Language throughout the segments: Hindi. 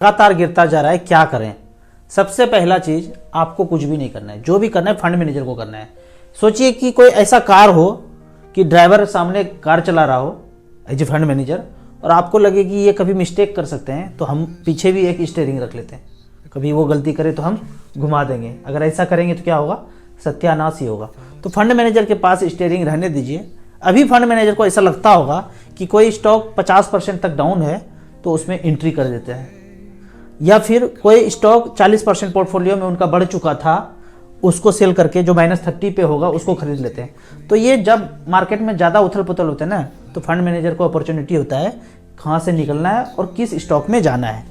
लगातार गिरता जा रहा है, क्या करें। सबसे पहला चीज, आपको कुछ भी नहीं करना है, जो भी करना है फंड मैनेजर को करना है। सोचिए कि कोई ऐसा कार हो कि ड्राइवर सामने कार चला रहा हो एज ए फंड मैनेजर, और आपको लगे कि ये कभी मिस्टेक कर सकते हैं, तो हम पीछे भी एक स्टीयरिंग रख लेते हैं, कभी वो गलती करे तो हम घुमा देंगे। अगर ऐसा करेंगे तो क्या होगा, सत्यानाश ही होगा। तो फंड मैनेजर के पास स्टीयरिंग रहने दीजिए। अभी फंड मैनेजर को ऐसा लगता होगा कि कोई स्टॉक 50% तक डाउन है तो उसमें एंट्री कर देते हैं, या फिर कोई स्टॉक 40% पोर्टफोलियो में उनका बढ़ चुका था उसको सेल करके जो -30 पे होगा उसको खरीद लेते हैं। तो ये जब मार्केट में ज़्यादा उथल पुथल होते हैं ना, तो फंड मैनेजर को अपॉर्चुनिटी होता है कहाँ से निकलना है और किस स्टॉक में जाना है।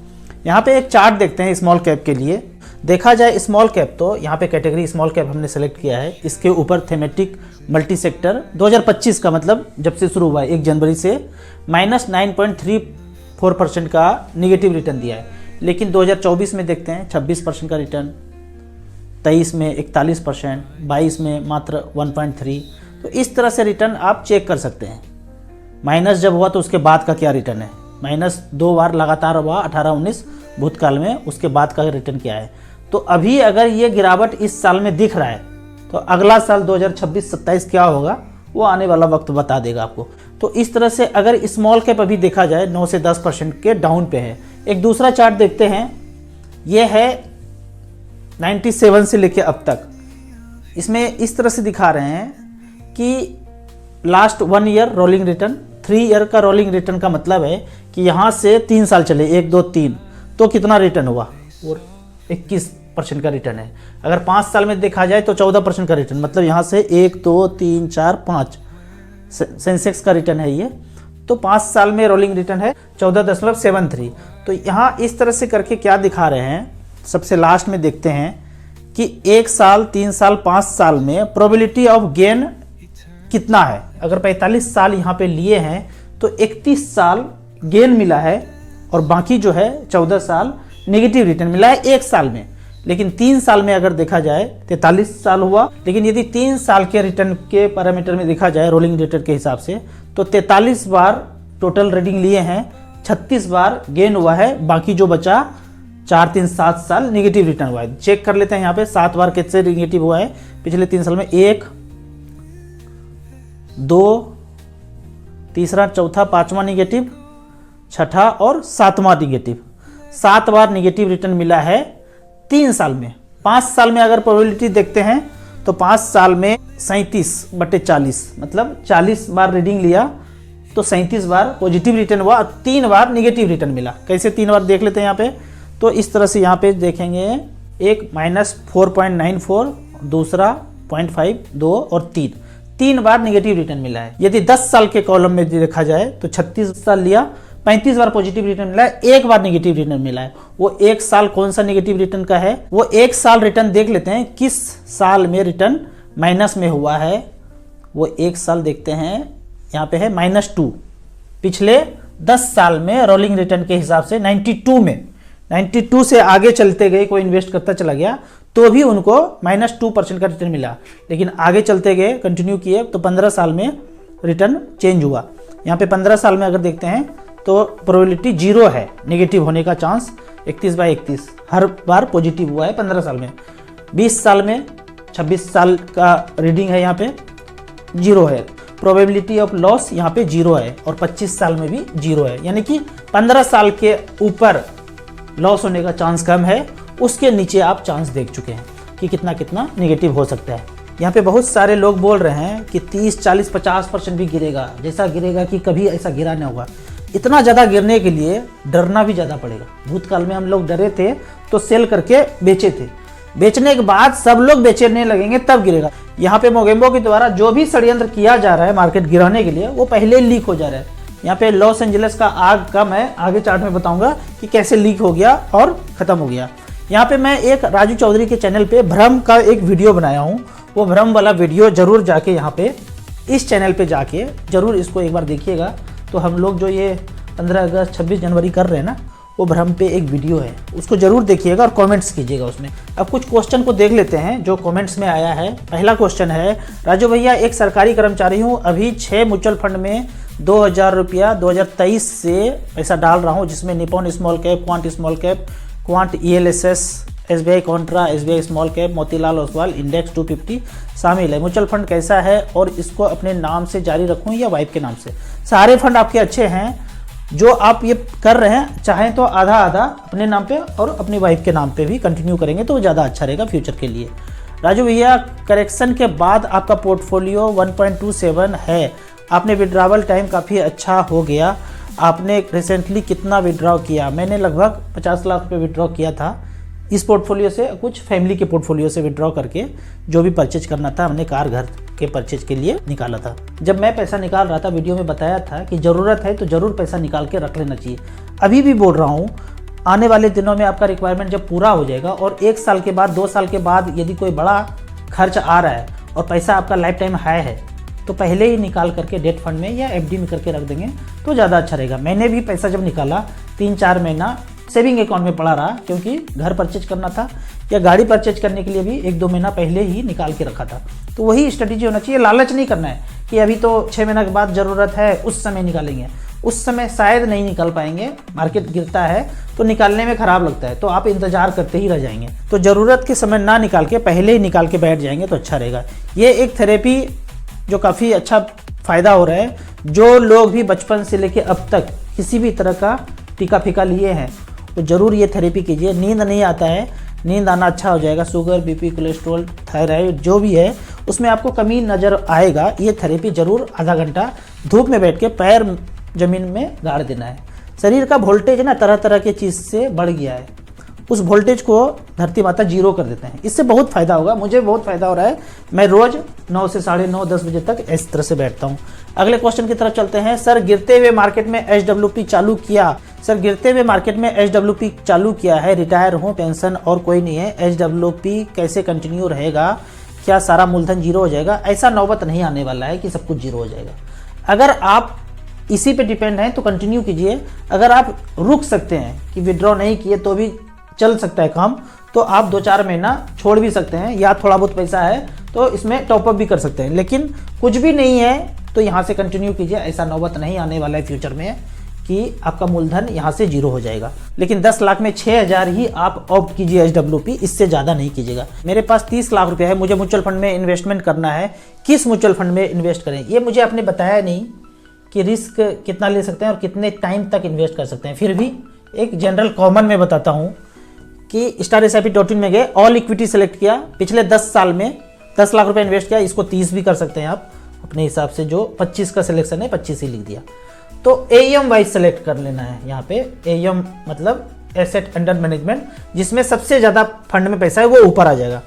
यहाँ पे एक चार्ट देखते हैं स्मॉल कैप के लिए। देखा जाए स्मॉल कैप, तो यहाँ पे कैटेगरी स्मॉल कैप हमने सेलेक्ट किया है। इसके ऊपर थेमेटिक मल्टी सेक्टर 2025 का मतलब जब से शुरू हुआ है 1 जनवरी से -9.34% का निगेटिव रिटर्न दिया है। लेकिन 2024 में देखते हैं 26% का रिटर्न, 23 में 41%, 22 में मात्र 1.3। तो इस तरह से रिटर्न आप चेक कर सकते हैं। माइनस जब हुआ तो उसके बाद का क्या रिटर्न है, -2 बार लगातार हुआ 18-19 भूतकाल में, उसके बाद का रिटर्न क्या है। तो अभी अगर ये गिरावट इस साल में दिख रहा है तो अगला साल 2026-27 क्या होगा वो आने वाला वक्त बता देगा आपको। तो इस तरह से अगर स्मॉल कैप अभी देखा जाए 9 से 10% के डाउन पे है। एक दूसरा चार्ट देखते हैं, ये है 97 से लेके अब तक। इसमें इस तरह से दिखा रहे हैं कि last 1 year rolling return, 3 year का रोलिंग रिटर्न का मतलब है कि यहाँ से 3 साल चले, 1, 2, 3, तो कितना रिटर्न हुआ, और 21% का रिटर्न है। अगर 5 साल में देखा जाए तो 14% का रिटर्न, मतलब यहाँ से 1, 2, 3, 4, 5 सेंसेक्स का रिटर्न है ये। तो 5 साल में रोलिंग रिटर्न है 14.73। तो यहाँ इस तरह से करके क्या दिखा रहे हैं, सबसे लास्ट में देखते हैं कि 1 साल, 3 साल, 5 साल में प्रोबेबिलिटी ऑफ गेन कितना है। अगर 45 साल यहाँ पे लिए हैं तो 31 साल गेन मिला है और बाकी जो है 14 साल नेगेटिव रिटर्न मिला है 1 साल में। लेकिन 3 साल में अगर देखा जाए 43 साल हुआ। लेकिन यदि 3 साल के रिटर्न के पैरामीटर में देखा जाए रोलिंग रिटर्न के हिसाब से, तो 43 बार टोटल रीडिंग लिए हैं, 36 बार गेन हुआ है, बाकी जो बचा 4, 3, 7 साल नेगेटिव रिटर्न हुआ है। चेक कर लेते हैं यहाँ पे 7 बार कितने नेगेटिव हुआ है पिछले 3 साल में। 1, 2, तीसरा, चौथा, 5वां निगेटिव, 6ठा और 7वां निगेटिव। 7 बार निगेटिव रिटर्न मिला है 3 साल में। 5 साल में अगर प्रोबेबिलिटी देखते हैं तो 5 साल में 37/40, मतलब 40 बार रीडिंग लिया तो 37 बार पॉजिटिव रिटर्न हुआ, 3 बार निगेटिव रिटर्न मिला। कैसे 3 बार देख लेते हैं यहाँ पे। तो इस तरह से यहाँ पे देखेंगे, एक -4.94, दूसरा 0.52 और 3 बार निगेटिव रिटर्न मिला है। यदि 10 साल के कॉलम में देखा जाए तो 36 साल लिया, 35 बार पॉजिटिव रिटर्न मिला है, 1 बार नेगेटिव रिटर्न मिला है। वो 1 साल कौन सा नेगेटिव रिटर्न का है, वो 1 साल रिटर्न देख लेते हैं किस साल में रिटर्न माइनस में हुआ है। वो 1 साल देखते हैं, यहाँ पे है -2। पिछले 10 साल में रोलिंग रिटर्न के हिसाब से 92 से आगे चलते गए, कोई इन्वेस्ट करता चला गया तो भी उनको -2% का रिटर्न मिला। लेकिन आगे चलते गए, कंटिन्यू किए, तो 15 साल में रिटर्न चेंज हुआ। यहाँ पे 15 साल में अगर देखते हैं तो प्रोबेबिलिटी 0 है, नेगेटिव होने का चांस 31/31, हर बार पॉजिटिव हुआ है 15 साल में। 20 साल में 26 साल का रीडिंग है, यहाँ पे 0 है। प्रोबेबिलिटी ऑफ लॉस यहाँ पे 0 है और 25 साल में भी 0 है, यानी कि 15 साल के ऊपर लॉस होने का चांस कम है। उसके नीचे आप चांस देख चुके हैं कि कितना कितना नेगेटिव हो सकता है। यहाँ पे बहुत सारे लोग बोल रहे हैं कि 30, 40, 50% भी गिरेगा, जैसा गिरेगा कि कभी ऐसा गिरा नहीं होगा। इतना ज़्यादा गिरने के लिए डरना भी ज़्यादा पड़ेगा। भूतकाल में हम लोग डरे थे तो सेल करके बेचे थे, बेचने के बाद सब लोग बेचने लगेंगे तब गिरेगा। यहाँ पे मोगेम्बो के द्वारा जो भी षड्यंत्र किया जा रहा है मार्केट गिराने के लिए, वो पहले लीक हो जा रहा है। यहाँ पे लॉस एंजलिस का आग कम है, आगे चार्ट में बताऊंगा कि कैसे लीक हो गया और खत्म हो गया। यहाँ पे मैं एक राजू चौधरी के चैनल पे भ्रम का एक वीडियो बनाया हूँ, वो भ्रम वाला वीडियो जरूर जाके यहाँ पे इस चैनल पे जाके जरूर इसको एक बार देखिएगा। तो हम लोग जो ये 15 अगस्त 26 जनवरी कर रहे हैं ना, वो भ्रम पे एक वीडियो है, उसको जरूर देखिएगा और कमेंट्स कीजिएगा उसमें। अब कुछ क्वेश्चन को देख लेते हैं जो कमेंट्स में आया है। पहला क्वेश्चन है, राजू भैया एक सरकारी कर्मचारी हूँ, अभी 6 म्यूचुअल फंड में 2000 रुपया 2023 से पैसा डाल रहा हूँ, जिसमें Nippon small cap, quant ELSS, SBI Contra, SBI small cap, Motilal Oswal index 250 शामिल है। म्यूचुअल फंड कैसा है और इसको अपने नाम से जारी रखूं या वाइफ के नाम से? सारे फंड आपके अच्छे हैं जो आप ये कर रहे हैं, चाहें तो आधा आधा अपने नाम पे और अपनी वाइफ के नाम पे भी कंटिन्यू करेंगे तो ज़्यादा अच्छा रहेगा फ्यूचर के लिए। राजू भैया, करेक्शन के बाद आपका पोर्टफोलियो 1.27 है, आपने विड्रॉवल टाइम काफ़ी अच्छा हो गया, आपने रिसेंटली कितना विड्रॉ किया? मैंने लगभग 50 लाख रुपये विड्रॉ किया था इस पोर्टफोलियो से, कुछ फैमिली के पोर्टफोलियो से विड्रॉ करके जो भी परचेज करना था हमने कार घर के परचेज के लिए निकाला था। जब मैं पैसा निकाल रहा था वीडियो में बताया था कि ज़रूरत है तो ज़रूर पैसा निकाल के रख लेना चाहिए। अभी भी बोल रहा हूँ, आने वाले दिनों में आपका रिक्वायरमेंट जब पूरा हो जाएगा और 1 साल के बाद 2 साल के बाद यदि कोई बड़ा खर्च आ रहा है और पैसा आपका लाइफ टाइम हाई है तो पहले ही निकाल करके डेट फंड में या FD में करके रख देंगे तो ज़्यादा अच्छा रहेगा। मैंने भी पैसा जब निकाला 3-4 महीना सेविंग अकाउंट में पड़ा रहा, क्योंकि घर परचेज करना था या गाड़ी परचेज करने के लिए भी 1-2 महीना पहले ही निकाल के रखा था। तो वही स्ट्रेटेजी होना चाहिए, लालच नहीं करना है कि अभी तो 6 महीना के बाद ज़रूरत है उस समय निकालेंगे, उस समय शायद नहीं निकाल पाएंगे, मार्केट गिरता है तो निकालने में ख़राब लगता है तो आप इंतज़ार करते ही रह जाएंगे। तो ज़रूरत के समय ना निकाल के पहले ही निकाल के बैठ जाएंगे तो अच्छा रहेगा। ये एक थेरेपी जो काफ़ी अच्छा फ़ायदा हो रहा है, जो लोग भी बचपन से लेके अब तक किसी भी तरह का टीका फीका लिए हैं तो ज़रूर ये थेरेपी कीजिए। नींद नहीं आता है, नींद आना अच्छा हो जाएगा। शुगर, BP, कोलेस्ट्रॉल, थायराइड जो भी है उसमें आपको कमी नज़र आएगा। ये थेरेपी ज़रूर आधा घंटा धूप में बैठ के पैर ज़मीन में गाड़ देना है। शरीर का वोल्टेज ना तरह तरह के चीज़ से बढ़ गया है, उस वोल्टेज को धरती माता 0 कर देते हैं। इससे बहुत फ़ायदा होगा, मुझे बहुत फ़ायदा हो रहा है। मैं रोज़ 9 से 9:30 10 बजे तक इस तरह से बैठता हूँ। अगले क्वेश्चन की तरफ चलते हैं। सर, गिरते हुए मार्केट में SWP चालू किया। सर, गिरते हुए मार्केट में SWP चालू किया है, रिटायर हूँ, पेंशन और कोई नहीं है, SWP कैसे कंटिन्यू रहेगा? क्या सारा मूलधन 0 हो जाएगा? ऐसा नौबत नहीं आने वाला है कि सब कुछ 0 हो जाएगा। अगर आप इसी पे डिपेंड हैं तो कंटिन्यू कीजिए। अगर आप रुक सकते हैं कि विड्रॉ नहीं किए तो भी चल सकता है काम, तो आप 2-4 महीना छोड़ भी सकते हैं, या थोड़ा बहुत पैसा है तो इसमें टॉपअप भी कर सकते हैं। लेकिन कुछ भी नहीं है तो यहाँ से कंटिन्यू कीजिए, ऐसा नौबत नहीं आने वाला है फ्यूचर में कि आपका मूलधन यहाँ से 0 हो जाएगा। लेकिन 10 लाख में 6000 ही आप ऑप्ट कीजिए SWP, इससे ज़्यादा नहीं कीजिएगा। मेरे पास 30 लाख रुपया है, मुझे म्यूचुअल फंड में इन्वेस्टमेंट करना है, किस म्यूचुअल फंड में इन्वेस्ट करें? ये मुझे आपने बताया नहीं कि रिस्क कितना ले सकते हैं और कितने टाइम तक इन्वेस्ट कर सकते हैं। फिर भी एक जनरल कॉमन में बताता हूँ कि StarSIP.in में गए, ऑल इक्विटी सेलेक्ट किया, पिछले 10 साल में 10 लाख रुपए इन्वेस्ट किया। इसको 30 भी कर सकते हैं आप अपने हिसाब से, जो 25 का सिलेक्शन है 25 ही लिख दिया। तो AUM वाइज सेलेक्ट कर लेना है। यहाँ पे AUM मतलब एसेट अंडर मैनेजमेंट, जिसमें सबसे ज़्यादा फंड में पैसा है वो ऊपर आ जाएगा।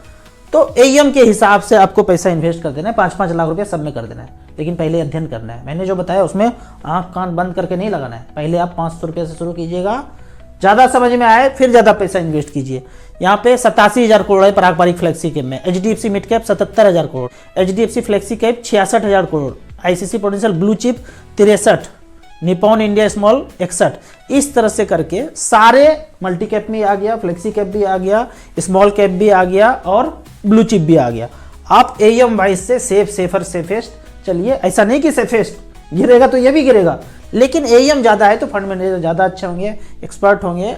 तो AUM के हिसाब से आपको पैसा इन्वेस्ट कर देना है, 5-5 लाख रुपया सब में कर देना है। लेकिन पहले अध्ययन करना है, मैंने जो बताया उसमें आँख कान बंद करके नहीं लगाना है। पहले आप 500 रुपये से शुरू कीजिएगा, ज़्यादा समझ में आए फिर ज़्यादा पैसा इन्वेस्ट कीजिए। यहाँ पे 87,000 करोड़ है पारंपरिक फ्लेक्सी कैप में, HDFC mid cap 77,000 crore, HDFC flexi cap 66,000 crore, ICICI prudential blue chip 63, Nippon India small 61। इस तरह से करके सारे मल्टी कैप में आ गया, फ्लेक्सी कैप भी आ गया, स्मॉल कैप भी आ गया और ब्लू चिप भी आ गया। आप AUM वाइज से सेफेस्ट चलिए। ऐसा नहीं कि सेफेस्ट गिरेगा तो ये भी गिरेगा, लेकिन AUM ज़्यादा है तो फंड मैनेजर ज़्यादा अच्छे होंगे, एक्सपर्ट होंगे,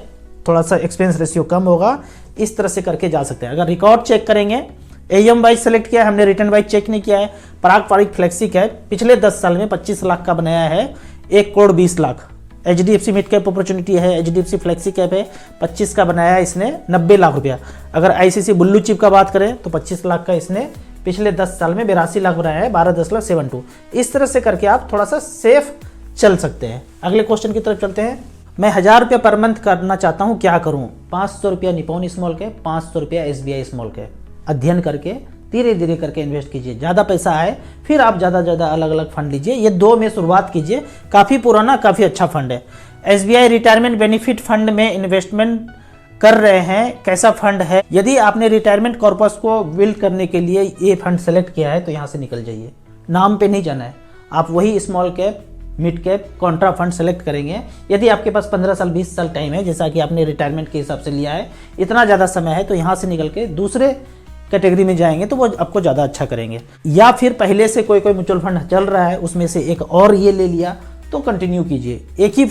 थोड़ा सा एक्सपेंस रेशियो कम होगा। इस तरह से करके जा सकते हैं। अगर रिकॉर्ड चेक करेंगे, AUM वाइज सेलेक्ट किया है हमने, रिटर्न वाइज चेक नहीं किया है। पारंपरिक फ्लेक्सी कैप पिछले 10 साल में 25 लाख का बनाया है, 1 crore 20 lakh. HDFC mid cap opportunity है, HDFC फ्लेक्सी कैप है, 25 का बनाया है इसने 90 लाख रुपया। अगर ICICI ब्लू चिप का बात करें तो 25 लाख का इसने पिछले 10 साल में 82 लाख बनाया है, 12-10 लाख 7-2। इस तरह से करके आप थोड़ा सा सेफ चल सकते हैं। अगले क्वेश्चन की तरफ चलते हैं। मैं 1000 रुपया पर मंथ करना चाहता हूँ, क्या करूँ? 500 रुपया निपॉन स्मॉल कैप, 500 रुपया SBI स्मॉल कैप। अध्ययन करके धीरे धीरे करके इन्वेस्ट कीजिए। ज़्यादा पैसा आए फिर आप ज़्यादा अलग अलग फंड लीजिए। ये 2 में शुरुआत कीजिए, काफ़ी पुराना काफ़ी अच्छा फंड है। SBI रिटायरमेंट बेनिफिट फंड में इन्वेस्टमेंट कर रहे हैं, कैसा फंड है? यदि आपने रिटायरमेंट कॉर्पस को बिल्ड करने के लिए ये फंड सेलेक्ट किया है तो यहाँ से निकल जाइए, नाम पे नहीं जाना है। आप वही small cap, mid cap, Contra fund select करेंगे। यदि आपके पास 15 साल 20 साल टाइम है, जैसा कि आपने रिटायरमेंट के हिसाब से लिया है, इतना ज़्यादा समय है, तो यहाँ से निकल के दूसरे कैटेगरी में जाएंगे तो वो आपको ज़्यादा अच्छा करेंगे। या फिर पहले से कोई म्यूचुअल फंड चल रहा है उसमें से एक और ये ले लिया तो कंटिन्यू कीजिए। एक ही